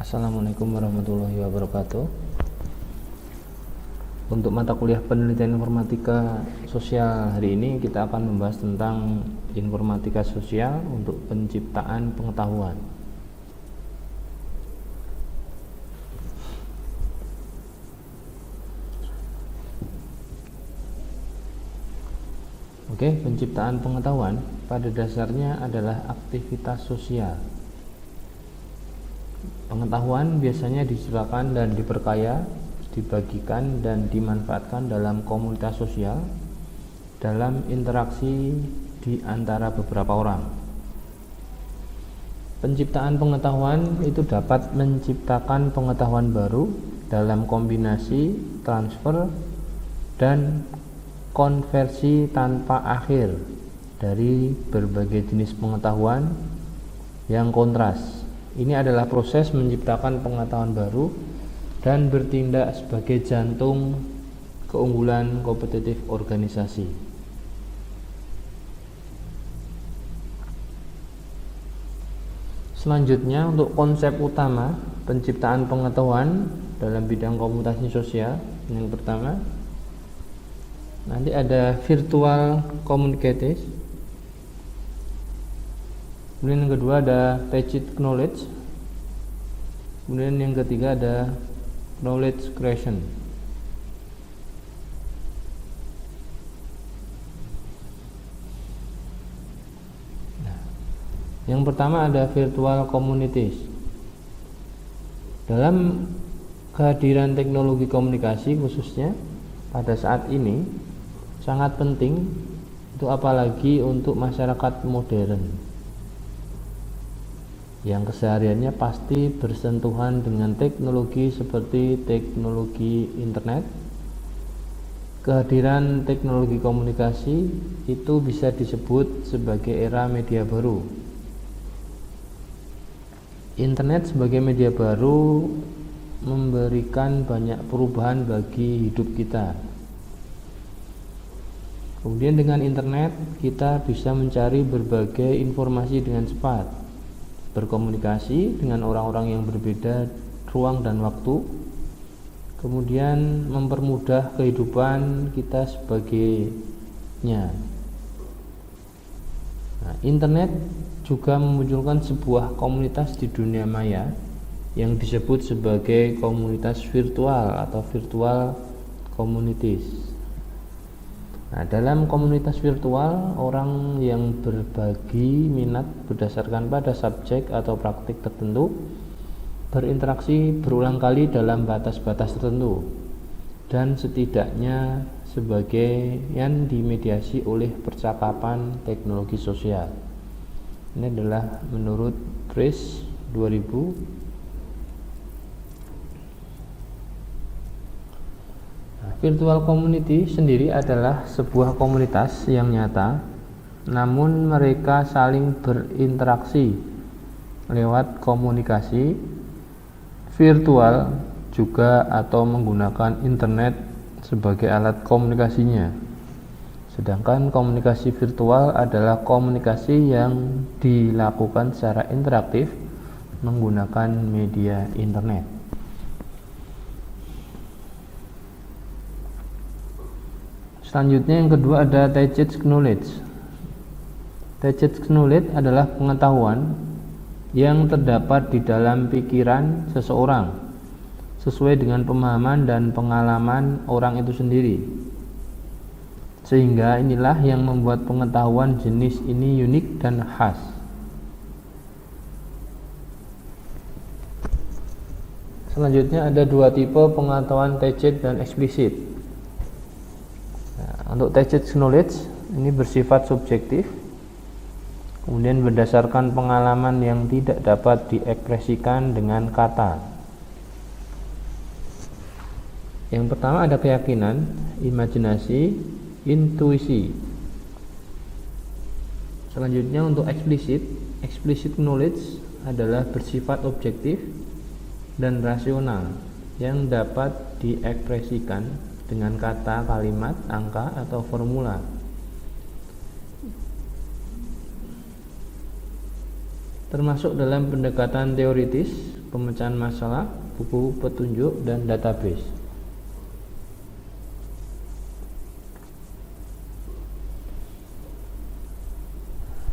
Assalamualaikum warahmatullahi wabarakatuh. Untuk mata kuliah penelitian informatika sosial hari ini kita akan membahas tentang informatika sosial untuk penciptaan pengetahuan. Oke, penciptaan pengetahuan pada dasarnya adalah aktivitas sosial. Pengetahuan biasanya diciptakan dan diperkaya, dibagikan dan dimanfaatkan dalam komunitas sosial dalam interaksi di antara beberapa orang. Penciptaan pengetahuan itu dapat menciptakan pengetahuan baru dalam kombinasi transfer dan konversi tanpa akhir dari berbagai jenis pengetahuan yang kontras. Ini adalah proses menciptakan pengetahuan baru dan bertindak sebagai jantung keunggulan kompetitif organisasi. Selanjutnya, untuk konsep utama penciptaan pengetahuan dalam bidang komunikasi sosial, yang pertama nanti ada virtual communicators, kemudian yang kedua ada tacit knowledge, kemudian yang ketiga ada knowledge creation. Yang pertama ada virtual communities. Dalam kehadiran teknologi komunikasi khususnya pada saat ini sangat penting, itu apalagi untuk masyarakat modern yang kesehariannya pasti bersentuhan dengan teknologi seperti teknologi internet. Kehadiran teknologi komunikasi itu bisa disebut sebagai era media baru. Internet sebagai media baru memberikan banyak perubahan bagi hidup kita. Kemudian dengan internet kita bisa mencari berbagai informasi dengan cepat, berkomunikasi dengan orang-orang yang berbeda ruang dan waktu, kemudian mempermudah kehidupan kita sebagainya. Internet juga memunculkan sebuah komunitas di dunia maya yang disebut sebagai komunitas virtual atau virtual communities. Dalam komunitas virtual, orang yang berbagi minat berdasarkan pada subjek atau praktik tertentu berinteraksi berulang kali dalam batas-batas tertentu dan setidaknya sebagian dimediasi oleh percakapan teknologi sosial. Ini adalah menurut Price 2000. Virtual community sendiri adalah sebuah komunitas yang nyata, namun mereka saling berinteraksi lewat komunikasi virtual juga atau menggunakan internet sebagai alat komunikasinya. Sedangkan komunikasi virtual adalah komunikasi yang dilakukan secara interaktif menggunakan media internet. Selanjutnya yang kedua ada tacit knowledge. Tacit knowledge adalah pengetahuan yang terdapat di dalam pikiran seseorang sesuai dengan pemahaman dan pengalaman orang itu sendiri. Sehingga inilah yang membuat pengetahuan jenis ini unik dan khas. Selanjutnya ada dua tipe pengetahuan tacit dan eksplisit. Untuk tacit knowledge ini bersifat subjektif, kemudian berdasarkan pengalaman yang tidak dapat diekspresikan dengan kata. Yang pertama ada keyakinan, imajinasi, intuisi. Selanjutnya untuk explicit knowledge adalah bersifat objektif dan rasional yang dapat diekspresikan dengan kata, kalimat, angka, atau formula. Termasuk dalam pendekatan teoritis, pemecahan masalah, buku petunjuk, dan database.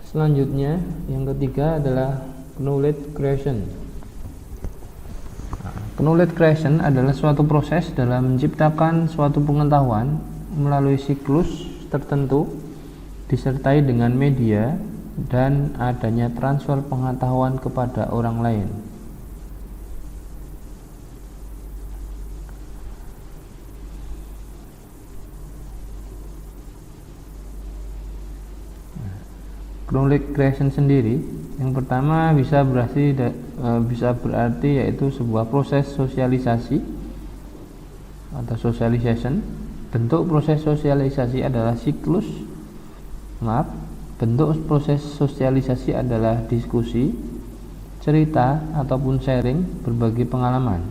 Selanjutnya, yang ketiga adalah knowledge creation. Knowledge creation adalah suatu proses dalam menciptakan suatu pengetahuan melalui siklus tertentu, disertai dengan media dan adanya transfer pengetahuan kepada orang lain. Knowledge creation sendiri, yang pertama bisa berarti yaitu sebuah proses sosialisasi atau socialization. Bentuk proses sosialisasi adalah bentuk proses sosialisasi adalah diskusi, cerita ataupun sharing berbagi pengalaman.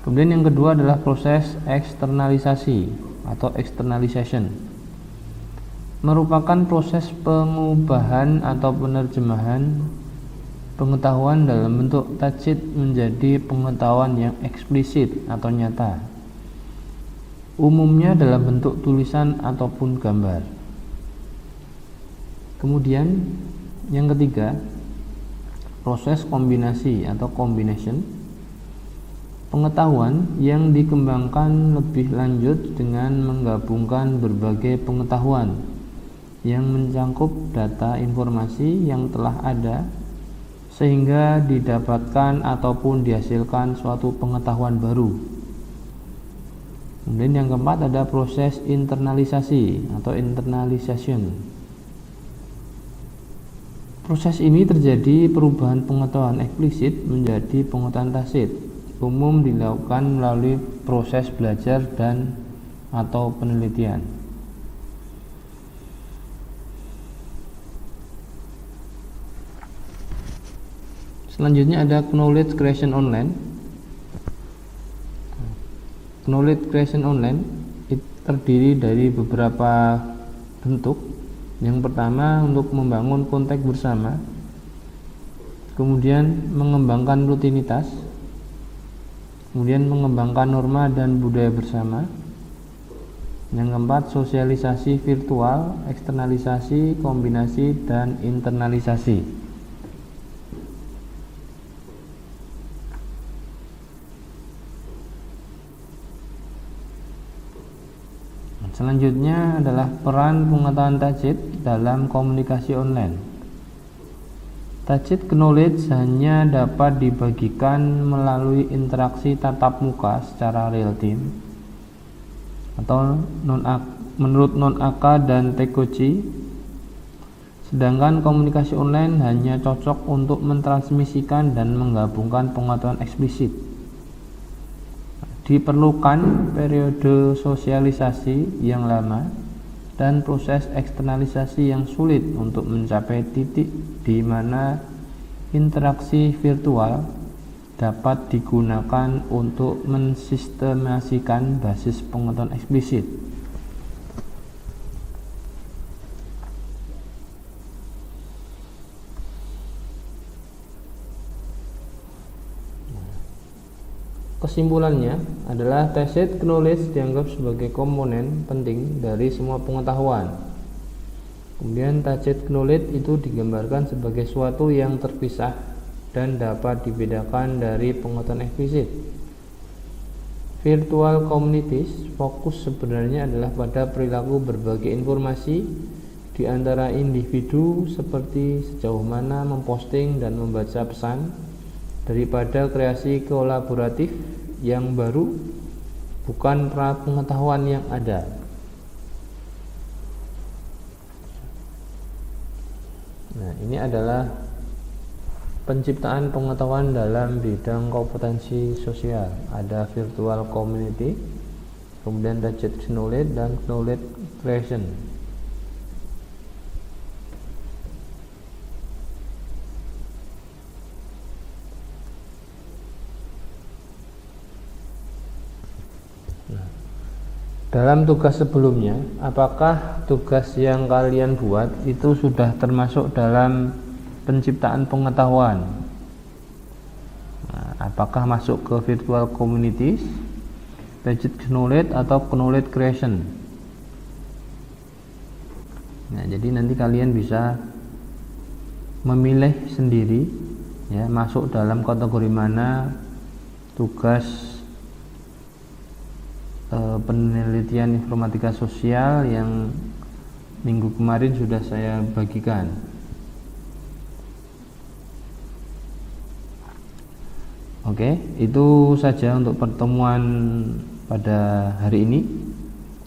Kemudian yang kedua adalah proses eksternalisasi atau externalization, merupakan proses pengubahan atau penerjemahan pengetahuan dalam bentuk tajid menjadi pengetahuan yang eksplisit atau nyata, umumnya dalam bentuk tulisan ataupun gambar. Kemudian yang ketiga, proses kombinasi atau combination, pengetahuan yang dikembangkan lebih lanjut dengan menggabungkan berbagai pengetahuan yang mencangkup data informasi yang telah ada sehingga didapatkan ataupun dihasilkan suatu pengetahuan baru. Kemudian yang keempat ada proses internalisasi atau internalization. Proses ini terjadi perubahan pengetahuan eksplisit menjadi pengetahuan tacit, umum dilakukan melalui proses belajar dan atau penelitian. Selanjutnya ada knowledge creation online. Knowledge creation online terdiri dari beberapa bentuk. Yang pertama untuk membangun konteks bersama, kemudian mengembangkan rutinitas, kemudian mengembangkan norma dan budaya bersama. Yang keempat sosialisasi virtual, eksternalisasi, kombinasi, dan internalisasi. Selanjutnya adalah peran pengetahuan tajid dalam komunikasi online. Tajid knowledge hanya dapat dibagikan melalui interaksi tatap muka secara real time atau menurut non-AK dan Tekochi, sedangkan komunikasi online hanya cocok untuk mentransmisikan dan menggabungkan pengetahuan eksplisit. Diperlukan periode sosialisasi yang lama dan proses eksternalisasi yang sulit untuk mencapai titik di mana interaksi virtual dapat digunakan untuk mensistemasikan basis pengetahuan eksplisit. Kesimpulannya adalah tacit knowledge dianggap sebagai komponen penting dari semua pengetahuan. Kemudian tacit knowledge itu digambarkan sebagai suatu yang terpisah dan dapat dibedakan dari pengetahuan eksplisit. Virtual communities fokus sebenarnya adalah pada perilaku berbagi informasi di antara individu seperti sejauh mana memposting dan membaca pesan, daripada kreasi kolaboratif yang baru, bukan pra pengetahuan yang ada. Nah, ini adalah penciptaan pengetahuan dalam bidang kompetensi sosial. Ada virtual community, kemudian tacit knowledge dan knowledge creation. Dalam tugas sebelumnya, apakah tugas yang kalian buat itu sudah termasuk dalam penciptaan pengetahuan? Apakah masuk ke virtual communities, page knowledge atau knowledge creation? Nah, jadi nanti kalian bisa memilih sendiri ya, masuk dalam kategori mana tugas penelitian informatika sosial yang minggu kemarin sudah saya bagikan. Oke, itu saja untuk pertemuan pada hari ini.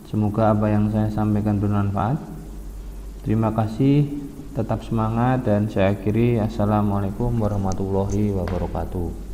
Semoga apa yang saya sampaikan bermanfaat. Terima kasih, tetap semangat, dan saya akhiri. Assalamualaikum warahmatullahi wabarakatuh.